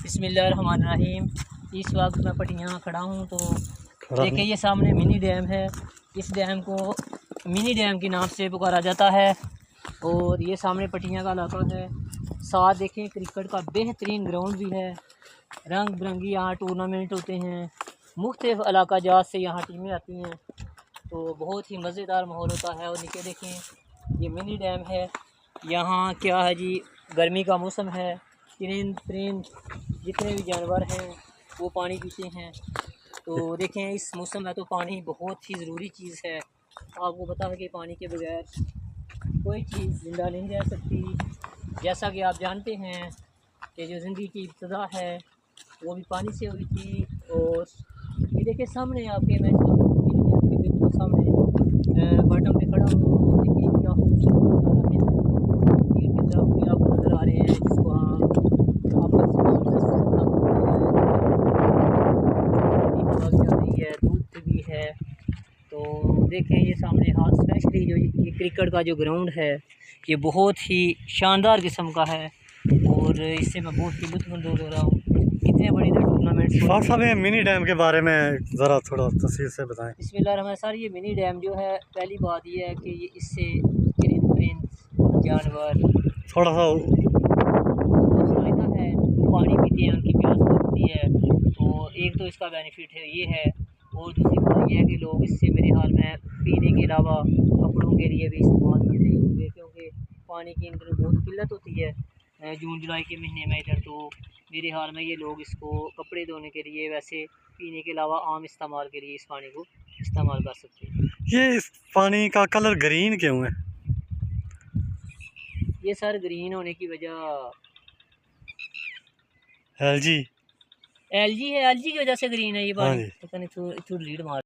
बिस्मिल्लाहिर्रहमानिर्रहीम। इस वक्त मैं पटियाँ खड़ा हूँ तो देखिए ये सामने मिनी डैम है। इस डैम को मिनी डैम के नाम से पुकारा जाता है और ये सामने पटियाँ का इलाका है। साथ देखें क्रिकेट का बेहतरीन ग्राउंड भी है। रंग बिरंगी यहाँ टूर्नामेंट होते हैं। मुख्तलिफ इलाका जात से यहाँ टीमें आती हैं तो बहुत ही मज़ेदार माहौल होता है। और नीचे देखें ये मिनी डैम है। यहाँ क्या है जी, गर्मी का मौसम है। परिंद जितने भी जानवर हैं वो पानी पीते हैं। तो देखें इस मौसम में तो पानी बहुत ही ज़रूरी चीज़ है। आपको पता है कि पानी के बगैर कोई चीज़ ज़िंदा नहीं रह सकती। जैसा कि आप जानते हैं कि जो ज़िंदगी की इब्तिदा है वो भी पानी से हुई थी। और ये देखिए सामने आपके मैं आपके बिल्कुल सामने बॉटम पे खड़ा हूँ। देखिए क्या खूबसूरत नज़ारा है। ये दरख्त भी आपको नज़र आ रहे हैं जिसको हम दूध भी है। तो देखें ये सामने हाथ स्पेशली जो ये क्रिकेट का जो ग्राउंड है ये बहुत ही शानदार किस्म का है और इससे मैं बहुत ही लुत्फ़अंदोज़ हो रहा हूँ। कितने बड़े टूर्नामेंट साहब मिनी डैम के बारे में ज़रा थोड़ा तफसील से बताएं। बिस्मिल्लाह सर, ये मिनी डैम जो है पहली बात ये है कि ये इससे परिंद जानवर थोड़ा सा फ़ायदा है, पानी पीते हैं, उनकी प्यास लगती है। तो एक तो इसका बेनिफिट है ये है और दूसरी बात यह है कि लोग इससे मेरे हाल में पीने के अलावा कपड़ों के लिए भी इस्तेमाल करते ही होंगे क्योंकि पानी की इधर बहुत किल्लत होती है जून जुलाई के महीने में इधर। तो मेरे हाल में ये लोग इसको कपड़े धोने के लिए, वैसे पीने के अलावा आम इस्तेमाल के लिए इस पानी को इस्तेमाल कर सकते हैं। ये इस पानी का कलर ग्रीन क्यों है? ये सर ग्रीन होने की वजह एलजी एलजी है। एलजी की वजह से ग्रीन है ये पानी। पता नहीं लीड मार